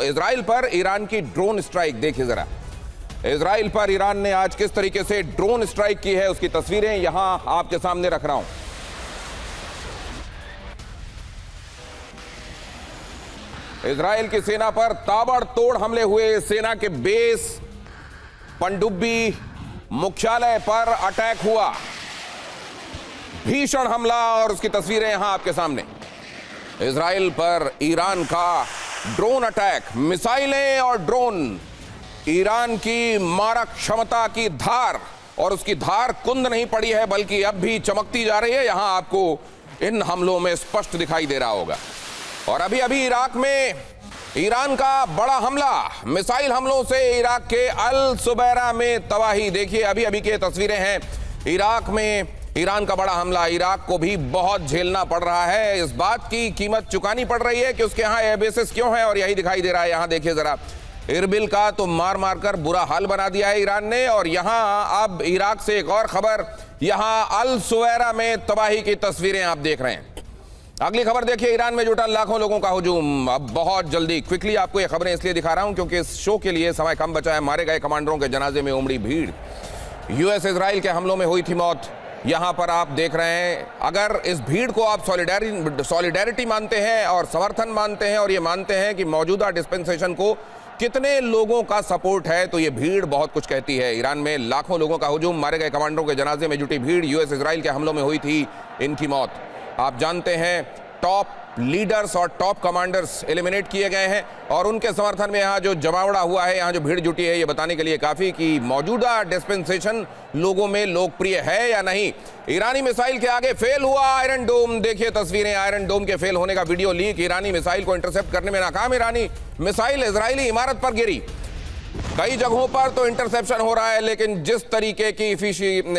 Israel पर Iran की drone strike देखिए जरा। इजराइल पर ईरान ने आज किस तरीके से ड्रोन स्ट्राइक की है उसकी तस्वीरें यहां आपके सामने रख रहा हूं। इजराइल की सेना पर ताबड़तोड़ हमले हुए। सेना के बेस, पनडुब्बी, मुख्यालय पर अटैक हुआ, भीषण हमला, और उसकी तस्वीरें यहां आपके सामने। इजराइल पर ईरान का ड्रोन अटैक, मिसाइलें और ड्रोन, ईरान की मारक क्षमता की धार, और उसकी धार कुंद नहीं पड़ी है बल्कि अब भी चमकती जा रही है। यहां आपको इन हमलों में स्पष्ट दिखाई दे रहा होगा। और अभी अभी इराक में ईरान का बड़ा हमला, मिसाइल हमलों से इराक के अल सुबैरा में तबाही। देखिए अभी अभी की तस्वीरें हैं। इराक में ईरान का बड़ा हमला, इराक को भी बहुत झेलना पड़ रहा है। इस बात की कीमत चुकानी पड़ रही है कि उसके यहाँ एयरबेसेस क्यों हैं, और यही दिखाई दे रहा है। यहाँ देखिए जरा, इरबिल का तो मार मार कर बुरा हाल बना दिया है ईरान ने। और यहाँ अब इराक से एक और खबर, यहाँ अल सुवैरा में तबाही की तस्वीरें आप देख रहे हैं। अगली खबर देखिए, ईरान में जुटा लाखों लोगों का हुजूम। अब बहुत जल्दी क्विकली आपको ये खबरें इसलिए दिखा रहा हूं क्योंकि इस शो के लिए समय कम बचा है। मारे गए कमांडरों के जनाजे में उमड़ी भीड़। यूएस इजराइल के हमलों में हुई थी मौत, यहां पर आप देख रहे हैं। अगर इस भीड़ को आप सॉलिडेरिटी मानते हैं और समर्थन मानते हैं और ये मानते हैं कि मौजूदा डिस्पेंसेशन को कितने लोगों का सपोर्ट है, तो ये भीड़ बहुत कुछ कहती है। ईरान में लाखों लोगों का हुजूम, मारे गए कमांडरों के जनाजे में जुटी भीड़। यूएस इजराइल के हमलों में हुई थी इनकी मौत। आप जानते हैं टॉप लीडर्स और टॉप कमांडर्स एलिमिनेट किए गए हैं, और उनके समर्थन में यहाँ जो जमावड़ा हुआ है, यहाँ जो भीड़ जुटी है, ये बताने के लिए काफी कि मौजूदा डिस्पेंसेशन लोगों में लोकप्रिय है या नहीं। ईरानी मिसाइल के आगे फेल हुआ आयरन डोम। देखिए तस्वीरें, आयरन डोम के फेल होने का वीडियो लीक। ईरानी मिसाइल को इंटरसेप्ट करने में नाकाम ईरानी मिसाइल इजरायली इमारत पर गिरी। कई जगहों पर तो इंटरसेप्शन हो रहा है, लेकिन जिस तरीके की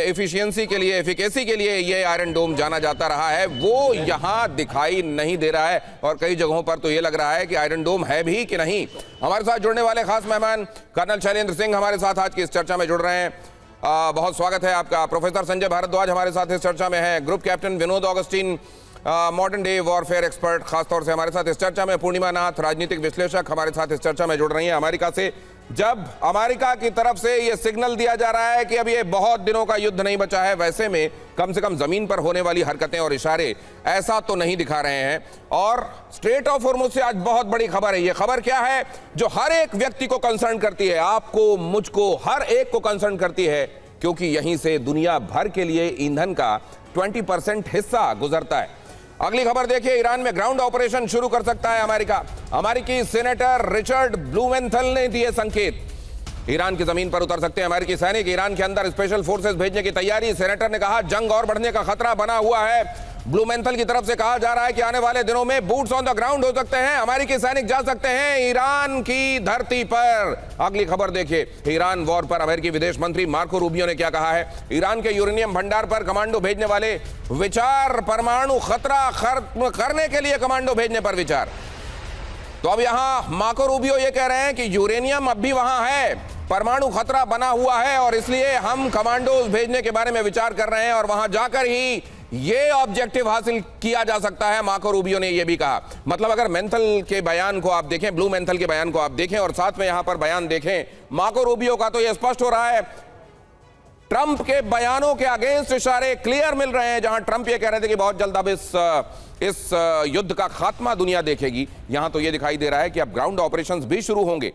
एफिशिएंसी के लिए, एफिकेसी के लिए ये आयरन डोम जाना जाता रहा है, वो यहां दिखाई नहीं दे रहा है। और कई जगहों पर तो ये लग रहा है कि आयरन डोम है भी कि नहीं। हमारे साथ जुड़ने वाले खास मेहमान कर्नल शैलेंद्र सिंह हमारे साथ आज की इस चर्चा में जुड़ रहे हैं। बहुत स्वागत है आपका। प्रोफेसर संजय भारद्वाज हमारे साथ इस चर्चा में है। Group captain Vinod Augustine, modern day warfare expert, खासतौर से हमारे साथ इस चर्चा में। पूर्णिमा नाथ, राजनीतिक विश्लेषक, हमारे साथ इस चर्चा में जुड़ रही हैं अमेरिका से। जब अमेरिका की तरफ से यह सिग्नल दिया जा रहा है कि अब ये बहुत दिनों का युद्ध नहीं बचा है, वैसे में कम से कम जमीन पर होने वाली हरकतें और इशारे ऐसा तो नहीं दिखा रहे हैं। और स्ट्रेट ऑफ हॉर्मुज़ से आज बहुत बड़ी खबर है। ये खबर क्या है जो हर एक व्यक्ति को कंसर्न करती है, आपको, मुझको, हर एक को कंसर्न करती है, क्योंकि यहीं से दुनिया भर के लिए ईंधन का 20% हिस्सा गुजरता है। अगली खबर देखिए, ईरान में ग्राउंड ऑपरेशन शुरू कर सकता है अमेरिका। अमेरिकी सेनेटर रिचर्ड ब्लूमेंथल ने दिए संकेत। ईरान की जमीन पर उतर सकते हैं अमेरिकी सैनिक। ईरान के अंदर स्पेशल फोर्सेस भेजने की तैयारी। सेनेटर ने कहा जंग और बढ़ने का खतरा बना हुआ है। ब्लूमेंथल की तरफ से कहा जा रहा है कि आने वाले दिनों में बूट्स ऑन द ग्राउंड हो सकते हैं, अमेरिकी सैनिक जा सकते हैं ईरान की धरती पर। अगली खबर देखिए, ईरान वॉर पर अमेरिकी विदेश मंत्री मार्को रूबियो ने क्या कहा है। ईरान के यूरेनियम भंडार पर कमांडो भेजने वाले विचार, परमाणु खतरा खत्म करने के लिए कमांडो भेजने पर विचार। तो अब यहां मार्को रूबियो ये कह रहे हैं कि यूरेनियम अब भी वहां है, परमाणु खतरा बना हुआ है, और इसलिए हम कमांडोज भेजने के बारे में विचार कर रहे हैं, और वहां जाकर ही ये ऑब्जेक्टिव हासिल किया जा सकता है। मार्को रूबियो ने यह भी कहा। मतलब अगर मेंथल के बयान को आप देखें, ब्लूमेंथल के बयान को आप देखें, और साथ में यहां पर बयान देखें मार्को रूबियो का, तो यह स्पष्ट हो रहा है ट्रंप के बयानों के अगेंस्ट इशारे क्लियर मिल रहे हैं। जहां ट्रंप ये कह रहे थे कि बहुत जल्द अब इस युद्ध का खात्मा दुनिया देखेगी, यहां तो यह दिखाई दे रहा है कि अब ग्राउंड ऑपरेशंस भी शुरू होंगे।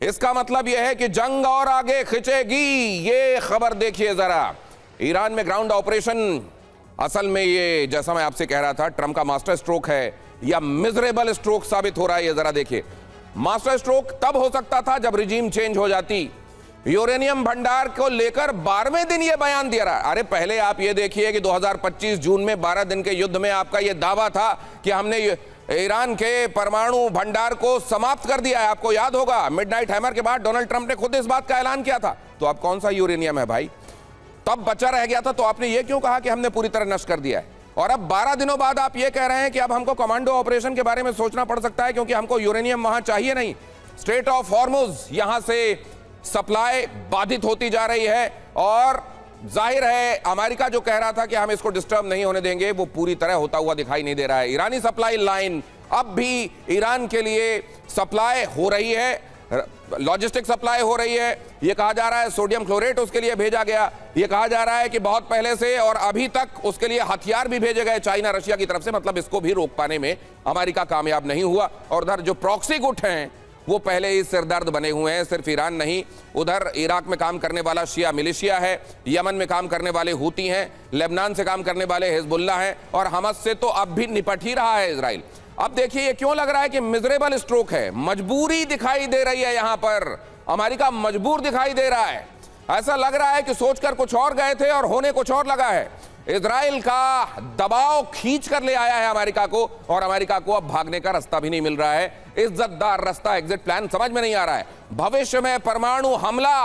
इसका मतलब यह है कि जंग और आगे खिंचेगी। ये खबर देखिए जरा, ईरान में ग्राउंड ऑपरेशन, असल में ये जैसा मैं आपसे कह रहा था, ट्रंप का मास्टर स्ट्रोक है या मिजरेबल स्ट्रोक साबित हो रहा है। ये जरा देखिए, मास्टर स्ट्रोक तब हो सकता था जब रिजीम चेंज हो जाती। यूरेनियम भंडार को लेकर 12वें दिन ये बयान दिया रहा। अरे पहले आप ये देखिए कि 2025 जून में 12 दिन के युद्ध में आपका ये दावा था कि हमने ईरान के परमाणु भंडार को समाप्त कर दिया है। आपको याद होगा, मिडनाइट हैमर के बाद डोनाल्ड ट्रंप ने खुद इस बात का ऐलान किया था। तो अब कौन सा यूरेनियम है भाई? तब बचा रह गया था, तो आपने ये क्यों कहा कि हमने पूरी तरह नष्ट कर दिया है? और अब 12 दिनों बाद आप ये कह रहे हैं कि अब हमको कमांडो ऑपरेशन के बारे में सोचना पड़ सकता है क्योंकि हमको यूरेनियम वहां चाहिए नहीं। स्ट्रेट ऑफ हॉर्मुज़ यहां से सप्लाई बाधित होती जा रही है, और जाहिर है अमेरिका जो कह रहा था कि हम इसको डिस्टर्ब नहीं होने देंगे, वो पूरी तरह होता हुआ दिखाई नहीं दे रहा है। ईरानी सप्लाई लाइन अब भी ईरान के लिए सप्लाई हो रही है, लॉजिस्टिक सप्लाई हो रही है। यह कहा जा रहा है सोडियम क्लोरेट उसके लिए भेजा गया। यह कहा जा रहा है कि बहुत पहले से और अभी तक उसके लिए हथियार भी भेजे गए चाइना रशिया की तरफ से। मतलब इसको भी रोक पाने में अमेरिका कामयाब नहीं हुआ। और उधर जो प्रॉक्सी गुट हैं वो पहले ही सिरदर्द बने हुए हैं। सिर्फ ईरान नहीं, उधर इराक में काम करने वाला शिया मिलिशिया है, यमन में काम करने वाले हूती हैं, लेबनान से काम करने वाले हिजबुल्लाह हैं, और हमास से तो अब भी निपट ही रहा है इजराइल। अब देखिए ये क्यों लग रहा है कि मिजरेबल स्ट्रोक है, मजबूरी दिखाई दे रही है। यहां पर अमेरिका मजबूर दिखाई दे रहा है। ऐसा लग रहा है कि सोचकर कुछ और गए थे और होने कुछ और लगा है। इजराइल का दबाव खींच कर ले आया है अमेरिका को, और अमेरिका को अब भागने का रास्ता भी नहीं मिल रहा है। इज्जतदार रास्ता, एग्जिट प्लान समझ में नहीं आ रहा है। भविष्य में परमाणु हमला,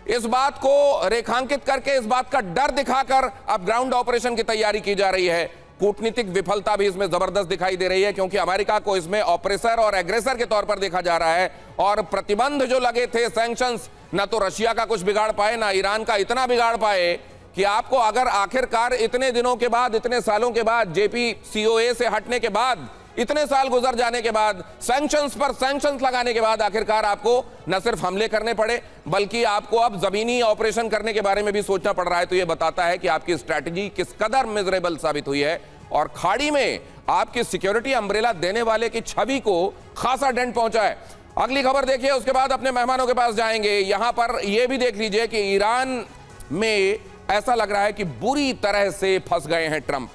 इस बात को रेखांकित करके, इस बात का डर दिखाकर अब ग्राउंड ऑपरेशन की तैयारी की जा रही है। कूटनीतिक विफलता भी इसमें जबरदस्त दिखाई दे रही है, क्योंकि अमेरिका को इसमें ऑपरेसर और एग्रेसर के तौर पर देखा जा रहा है। और प्रतिबंध जो लगे थे, सैंक्शंस, ना तो रशिया का कुछ बिगाड़ पाए, ना ईरान का इतना बिगाड़ पाए कि आपको अगर आखिरकार इतने दिनों के बाद, इतने सालों के बाद, JCPOA से हटने के बाद, इतने साल गुजर जाने के बाद, सैंक्शंस पर सैंक्शंस लगाने के बाद आखिरकार आपको न सिर्फ हमले करने पड़े, बल्कि आपको अब जमीनी ऑपरेशन करने के बारे में भी सोचना पड़ रहा है। तो यह बताता है कि आपकी स्ट्रैटेजी किस कदर मिजरेबल साबित हुई है, और खाड़ी में आपकी सिक्योरिटी अम्ब्रेला देने वाले की छवि को खासा डेंट पहुंचा है। अगली खबर देखिए, उसके बाद अपने मेहमानों के पास जाएंगे। यहां पर यह भी देख लीजिए कि ईरान में ऐसा लग रहा है कि बुरी तरह से फंस गए हैं ट्रंप।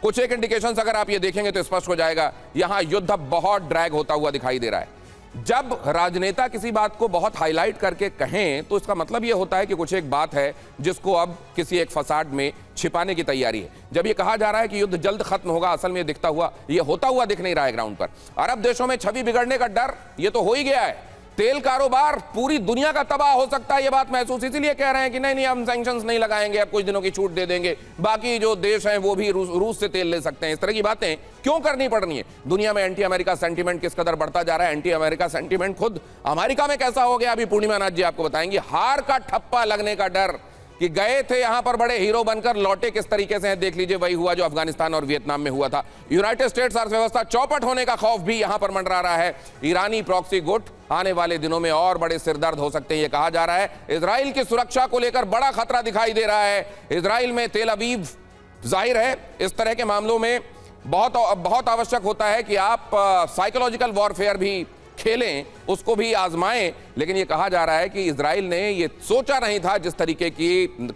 कुछ एक इंडिकेशंस अगर आप ये देखेंगे तो स्पष्ट हो जाएगा। यहां युद्ध बहुत ड्रैग होता हुआ दिखाई दे रहा है। जब राजनेता किसी बात को बहुत हाईलाइट करके कहें तो इसका मतलब यह होता है कि कुछ एक बात है जिसको अब किसी एक फसाड में छिपाने की तैयारी है। जब यह कहा जा रहा है कि युद्ध जल्द खत्म होगा, असल में दिखता हुआ, यह होता हुआ दिख नहीं रहा है ग्राउंड पर। अरब देशों में छवि बिगड़ने का डर यह तो हो ही गया है। तेल कारोबार पूरी दुनिया का तबाह हो सकता है, यह बात महसूस इसीलिए कह रहे हैं कि नहीं हम सैंक्शंस नहीं लगाएंगे, अब कुछ दिनों की छूट दे देंगे, बाकी जो देश हैं वो भी रूस से तेल ले सकते हैं। इस तरह की बातें क्यों करनी पड़ रही है? दुनिया में एंटी अमेरिका सेंटीमेंट किस कदर बढ़ता जा रहा है। एंटी अमेरिका सेंटीमेंट खुद अमेरिका में कैसा हो गया, अभी पूर्णिमा नाथ जी आपको बताएंगे। हार का ठप्पा लगने का डर, कि गए थे यहां पर बड़े हीरो बनकर, लौटे किस तरीके से हैं, देख लीजिए वही हुआ जो अफगानिस्तान और वियतनाम में हुआ था। यूनाइटेड स्टेट्स अर्थव्यवस्था चौपट होने का खौफ भी यहां पर मंडरा रहा है। ईरानी प्रॉक्सी गुट आने वाले दिनों में और बड़े सिरदर्द हो सकते हैं, यह कहा जा रहा है। इजराइल की सुरक्षा को लेकर बड़ा खतरा दिखाई दे रहा है। इजराइल में तेल अवीव, जाहिर है इस तरह के मामलों में बहुत आवश्यक होता है कि आप साइकोलॉजिकल वॉरफेयर भी खेलें, उसको भी आजमाएं। लेकिन यह कहा जा रहा है कि इजराइल ने यह सोचा नहीं था जिस तरीके की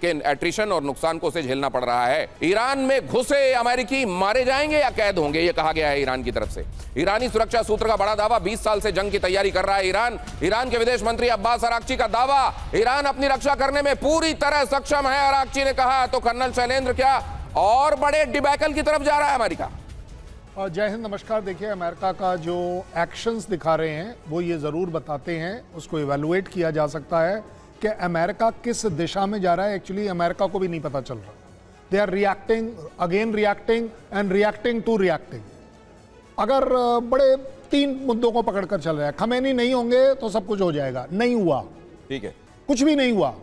एट्रिशन और नुकसान को उसे झेलना पड़ रहा है। ईरान में घुसे अमेरिकी मारे जाएंगे या कैद होंगे, यह कहा गया है ईरान की तरफ से। ईरानी सुरक्षा सूत्र का बड़ा दावा, 20 साल से जंग की तैयारी कर रहा है ईरान। ईरान के विदेश मंत्री अब्बास अराक्ची का दावा, ईरान अपनी रक्षा करने में पूरी तरह सक्षम है, अराक्ची ने कहा। तो कर्नल शैलेंद्र, क्या और बड़े डिबैकल की तरफ जा रहा है अमेरिका? जय हिंद, नमस्कार। देखिए, अमेरिका का जो एक्शंस दिखा रहे हैं वो ये ज़रूर बताते हैं, उसको इवैल्यूएट किया जा सकता है कि अमेरिका किस दिशा में जा रहा है। एक्चुअली अमेरिका को भी नहीं पता चल रहा। They are reacting, again reacting and reacting to reacting. अगर बड़े 3 मुद्दों को पकड़कर चल रहा है, खमैनी नहीं होंगे तो सब कुछ हो जाएगा, नहीं हुआ, ठीक है, कुछ भी नहीं हुआ।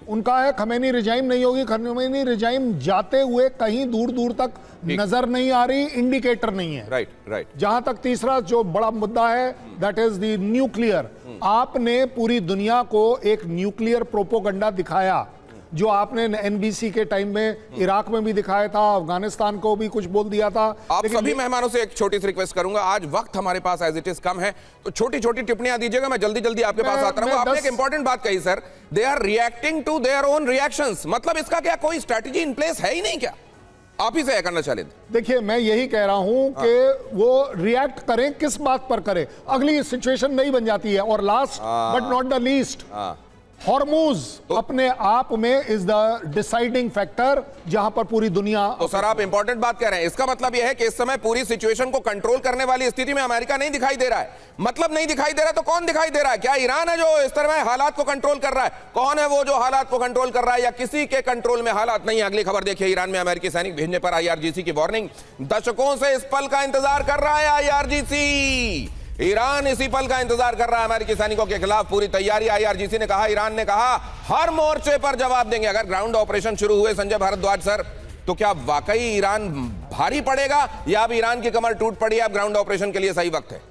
उनका है खमैनी रिजाइम नहीं होगी, खमैनी रिजाइम जाते हुए कहीं दूर दूर तक नजर नहीं आ रही, इंडिकेटर नहीं है। राइट। जहां तक तीसरा जो बड़ा मुद्दा है, दैट इज द न्यूक्लियर। आपने पूरी दुनिया को एक न्यूक्लियर प्रोपोगंडा दिखाया, जो आपने NBC के टाइम में इराक में भी दिखाया था, अफगानिस्तान को भी कुछ बोल दिया था। आप सभी मेहमानों से एक छोटी सी रिक्वेस्ट करूंगा, आज वक्त हमारे पास एज इट इज कम है, तो छोटी छोटी टिप्पणियां दीजिएगा, मैं जल्दी जल्दी आपके पास आता रहूंगा। आपने एक इंपॉर्टेंट बात कही sir, they are reacting to their own reactions. मतलब इसका क्या कोई स्ट्रेटजी इन प्लेस है ही नहीं क्या? आप ही से करना चाहिए। देखिए, मैं यही कह रहा हूं कि वो रिएक्ट करें, किस बात पर करें, अगली सिचुएशन नहीं बन जाती है। और last but not the least, Hormuz अपने आप में इज द डिसाइडिंग फैक्टर, जहां पर पूरी दुनिया। तो सर आप इंपॉर्टेंट बात कह रहे हैं, इसका मतलब यह है कि इस समय पूरी सिचुएशन को कंट्रोल करने वाली स्थिति में अमेरिका नहीं दिखाई दे रहा है। मतलब नहीं दिखाई दे रहा तो कौन दिखाई दे रहा है? क्या ईरान है जो इस तरह में हालात को कंट्रोल कर रहा है? कौन है वो जो हालात को कंट्रोल कर रहा है, या किसी के कंट्रोल में हालात नहीं है? अगली खबर देखिए, ईरान में अमेरिकी सैनिक भेजने पर IRGC की वार्निंग। दशकों से इस पल का इंतजार कर रहा है IRGC। ईरान इसी पल का इंतजार कर रहा है। अमेरिकी सैनिकों के खिलाफ पूरी तैयारी, IRGC ने कहा, ईरान ने कहा हर मोर्चे पर जवाब देंगे। अगर ग्राउंड ऑपरेशन शुरू हुए संजय भारद्वाज सर, तो क्या वाकई ईरान भारी पड़ेगा, या अब ईरान की कमर टूट पड़ी, अब ग्राउंड ऑपरेशन के लिए सही वक्त है?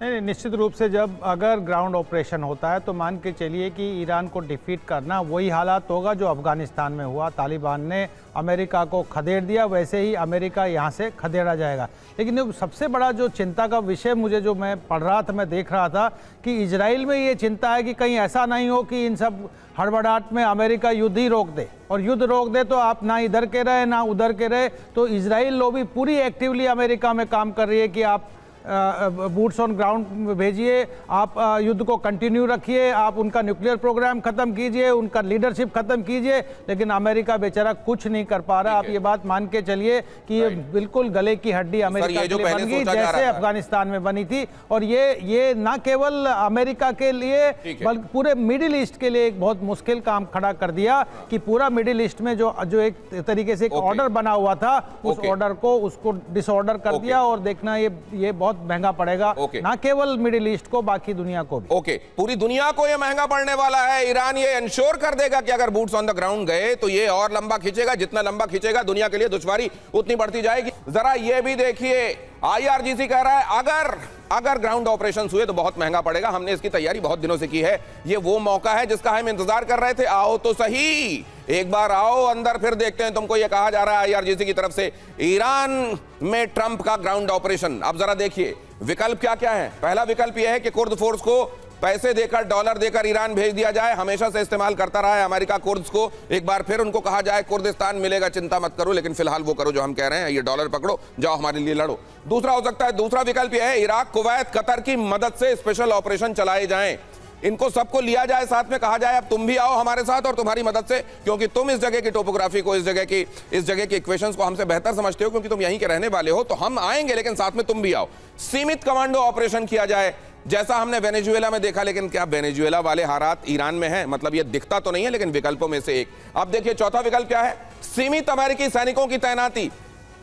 नहीं, निश्चित रूप से जब अगर ग्राउंड ऑपरेशन होता है तो मान के चलिए कि ईरान को डिफीट करना वही हालात होगा जो अफगानिस्तान में हुआ। तालिबान ने अमेरिका को खदेड़ दिया, वैसे ही अमेरिका यहाँ से खदेड़ा जाएगा। लेकिन सबसे बड़ा जो चिंता का विषय मुझे जो मैं पढ़ रहा था, मैं देख रहा था कि इजराइल में ये चिंता है कि कहीं ऐसा नहीं हो कि इन सब हड़बड़ाहट में अमेरिका युद्ध ही रोक दे, और युद्ध रोक दे तो आप ना इधर के रहे ना उधर के रहे। तो इजराइल लॉबी पूरी एक्टिवली अमेरिका में काम कर रही है कि आप बूट्स ऑन ग्राउंड भेजिए, आप युद्ध को कंटिन्यू रखिए, आप उनका न्यूक्लियर प्रोग्राम खत्म कीजिए, उनका लीडरशिप खत्म कीजिए। लेकिन अमेरिका बेचारा कुछ नहीं कर पा रहा। आप ये बात मान के चलिए कि ये बिल्कुल गले की हड्डी अमेरिका के लिए बन गई, जैसे अफगानिस्तान में बनी थी। और ये ना केवल अमेरिका के लिए बल्कि पूरे मिडिल ईस्ट के लिए एक बहुत मुश्किल काम खड़ा कर दिया कि पूरा मिडिल ईस्ट में जो एक तरीके से एक ऑर्डर बना हुआ था, उस ऑर्डर को उसको डिसऑर्डर कर दिया। और देखना ये बहुत महंगा पड़ेगा, ना केवल मिडिल ईस्ट को, बाकी दुनिया को भी। पूरी दुनिया को ये महंगा पड़ने वाला है। ईरान ये इंश्योर कर देगा कि अगर बूट्स ऑन द ग्राउंड गए तो ये और लंबा खींचेगा, जितना लंबा खींचेगा दुनिया के लिए दुश्वारी उतनी बढ़ती जाएगी। जरा ये भी देखिए, IRGC कह रहा है अगर ग्राउंड ऑपरेशन हुए तो बहुत महंगा पड़ेगा। हमने इसकी तैयारी बहुत दिनों से की है, ये वो मौका है जिसका हम इंतजार कर रहे थे। आओ तो सही, एक बार आओ अंदर, फिर देखते हैं। तुमको ये कहा जा रहा है IRGC की तरफ से ईरान में ट्रंप का ग्राउंड ऑपरेशन। अब जरा देखिए विकल्प क्या क्या है। पहला विकल्प यह है कि कुर्द फोर्स को पैसे देकर, डॉलर देकर ईरान भेज दिया जाए। हमेशा से इस्तेमाल करता रहा है अमेरिका कुर्द्स को। एक बार फिर उनको कहा जाए कुर्दिस्तान मिलेगा, चिंता मत करो, लेकिन फिलहाल वो करो जो हम कह रहे हैं, ये डॉलर पकड़ो, जाओ हमारे लिए लड़ो। दूसरा हो सकता है, दूसरा विकल्प यह है इराक, कुवैत, कतर की मदद से स्पेशल ऑपरेशन चलाए जाएं। इनको सबको लिया जाए साथ में, कहा जाए अब तुम भी आओ हमारे साथ और तुम्हारी मदद से, क्योंकि तुम इस जगह की टोपोग्राफी को, इस जगह की इक्वेशंस को हमसे बेहतर समझते हो, क्योंकि तुम यहीं के रहने वाले हो। तो हम आएंगे लेकिन साथ में तुम भी आओ। सीमित कमांडो ऑपरेशन किया जाए, जैसा हमने वेनेजुएला में देखा। लेकिन क्या वेनेजुएला वाले हालात ईरान में है? मतलब ये दिखता तो नहीं है, लेकिन विकल्पों में से एक। अब देखिए चौथा विकल्प क्या है, सीमित अमेरिकी सैनिकों की तैनाती।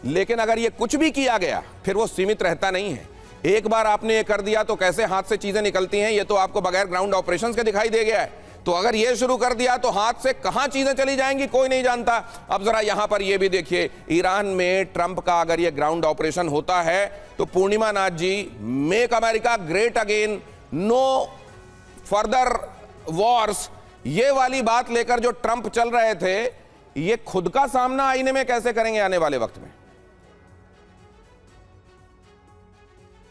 लेकिन अगर ये कुछ भी किया गया फिर वो सीमित रहता नहीं है। एक बार आपने ये कर दिया तो कैसे हाथ से चीजें निकलती हैं ये तो आपको बगैर ग्राउंड ऑपरेशंस के दिखाई दे गया है। तो अगर ये शुरू कर दिया तो हाथ से कहां चीजें चली जाएंगी कोई नहीं जानता। अब जरा यहां पर ये भी देखिए, ईरान में ट्रंप का अगर ये ग्राउंड ऑपरेशन होता है तो Purnima Nath ji, make America great again, no further wars, ये वाली बात लेकर जो ट्रंप चल रहे थे, ये खुद का सामना आईने में कैसे करेंगे आने वाले वक्त में?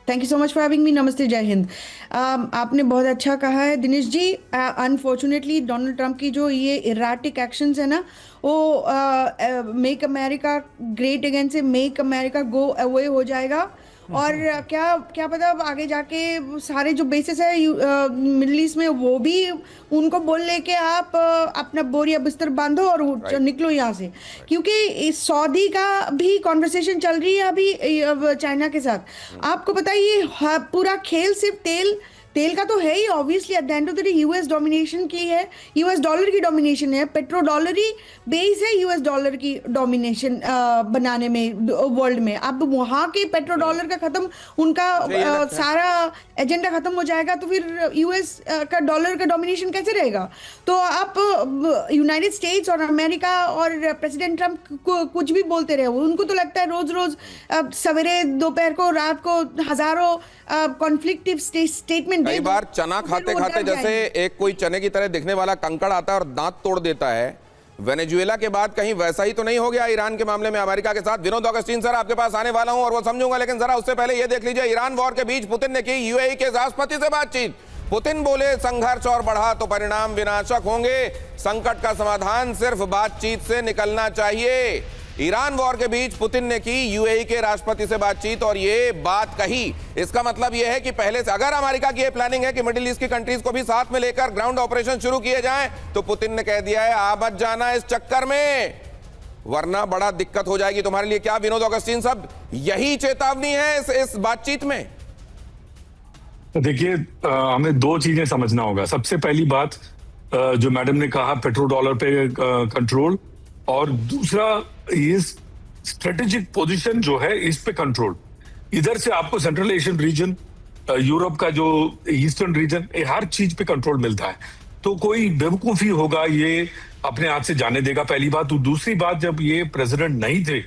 Thank you so much for having me. नमस्ते, जय हिंद। आपने बहुत अच्छा कहा है Dinesh ji. Unfortunately Donald Trump की जो ये इराटिक एक्शंस है ना, वो मेक अमेरिका ग्रेट अगेन से मेक अमेरिका गो अवे हो जाएगा। और क्या पता आगे जाके सारे जो बेसिस है मिडिल ईस्ट में, वो भी उनको बोल ले के आप अपना बोरिया बिस्तर बांधो और निकलो यहाँ से। क्योंकि सऊदी का भी कॉन्वर्सेशन चल रही है अभी चाइना के साथ। आपको पता है ये पूरा खेल सिर्फ तेल का तो है ही। Obviously at the end of the day US domination की है, यूएस डॉलर की डोमिनेशन है, पेट्रो डॉलर ही बेस है यूएस डॉलर की डोमिनेशन बनाने में वर्ल्ड में। अब वहाँ के पेट्रो डॉलर का खत्म, उनका सारा एजेंडा खत्म हो जाएगा तो फिर यूएस का डॉलर का डोमिनेशन कैसे रहेगा? तो आप यूनाइटेड स्टेट्स और अमेरिका और प्रेसिडेंट ट्रंप कुछ भी बोलते रहे, उनको तो लगता है रोज रोज सवेरे दोपहर को रात को हजारों कॉन्फ्लिक्टिव स्टेटमेंट। कई बार चना खाते खाते जैसे एक कोई चने की तरह दिखने वाला कंकड़ आता है और दांत तोड़ देता है। वेनेजुएला के बाद कहीं वैसा ही तो नहीं हो गया ईरान के मामले में अमेरिका के साथ? विनोद ऑगस्टीन सर आपके पास आने वाला हूं और वो समझूंगा, लेकिन जरा उससे पहले ये देख लीजिए, ईरान वॉर के बीच पुतिन ने की यूएई के राष्ट्रपति से बातचीत। पुतिन बोले संघर्ष और बढ़ा तो परिणाम विनाशक होंगे, संकट का समाधान सिर्फ बातचीत से निकलना चाहिए। ईरान वॉर के बीच पुतिन ने की यूएई के राष्ट्रपति से बातचीत और ये बात कही। इसका मतलब यह है कि पहले से अगर अमेरिका की ये प्लानिंग है कि मिडिल ईस्ट की कंट्रीज को भी साथ में लेकर ग्राउंड ऑपरेशन शुरू किए जाएं, तो पुतिन ने कह दिया है आ मत जाना इस चक्कर में, वरना बड़ा दिक्कत हो जाएगी तुम्हारे लिए। क्या विनोद ऑगस्टीन साहब यही चेतावनी है इस बातचीत में? देखिए, हमें दो चीजें समझना होगा। सबसे पहली बात जो मैडम ने कहा, पेट्रोल डॉलर पे कंट्रोल, और दूसरा ये स्ट्रेटेजिक पोजीशन जो है इस पे कंट्रोल। इधर से आपको सेंट्रल एशियन रीजन, यूरोप का जो ईस्टर्न रीजन, हर चीज पे कंट्रोल मिलता है। तो कोई बेवकूफी होगा ये अपने आप से जाने देगा, पहली बात। तो दूसरी बात, जब ये प्रेसिडेंट नहीं थे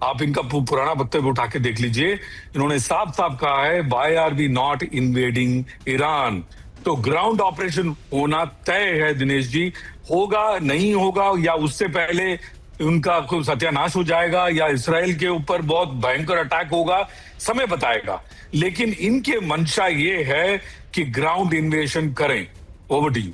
आप इनका पुराना वक्तव्य उठा के देख लीजिए, इन्होंने साफ साफ कहा है why are we not invading Iran. तो ग्राउंड ऑपरेशन होना तय है दिनेश जी, होगा नहीं होगा या उससे पहले उनका कोई सत्यानाश हो जाएगा या इसराइल के ऊपर बहुत भयंकर अटैक होगा, समय बताएगा। लेकिन इनके मंशा ये है कि ग्राउंड इन्वेशन करें। Over to you.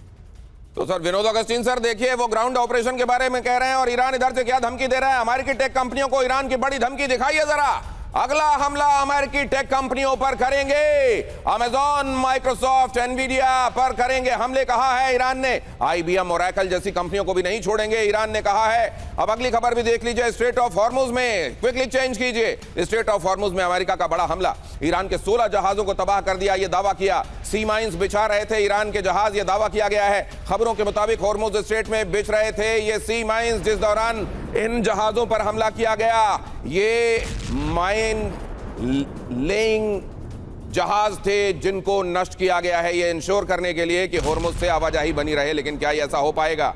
तो सर विनोद अगस्तीन सर, देखिए वो ग्राउंड ऑपरेशन के बारे में कह रहे हैं और ईरान इधर से क्या धमकी दे रहा है। अमेरिकी टेक कंपनियों को ईरान की बड़ी धमकी दिखाइए जरा। अगला हमला अमेरिकी टेक कंपनियों पर करेंगे, अमेजॉन, माइक्रोसॉफ्ट, एनवीडिया पर करेंगे हमले, कहा है ईरान ने। आईबीएम, ओरेकल जैसी कंपनियों को भी नहीं छोड़ेंगे, ईरान ने कहा है। अब अगली खबर भी देख लीजिए, स्ट्रेट ऑफ हॉर्मुज में, क्विकली चेंज कीजिए। स्ट्रेट ऑफ हॉर्मुज में अमेरिका का बड़ा हमला, ईरान के 16 जहाजों को तबाह कर दिया, यह दावा किया। सी माइंस बिछा रहे थे ईरान के जहाज, यह दावा किया गया है। खबरों के मुताबिक हॉर्मुज स्ट्रेट में बिछ रहे थे ये सी माइंस, जिस दौरान इन जहाजों पर हमला किया गया। ये माइन लेइंग जहाज थे जिनको नष्ट किया गया है, ये इंश्योर करने के लिए कि हॉर्मुज से आवाजाही बनी रहे। लेकिन क्या ऐसा हो पाएगा?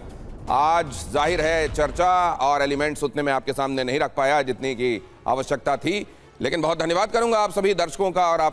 आज जाहिर है चर्चा और एलिमेंट्स उतने में आपके सामने नहीं रख पाया जितनी की आवश्यकता थी। लेकिन बहुत धन्यवाद करूंगा आप सभी दर्शकों का और आप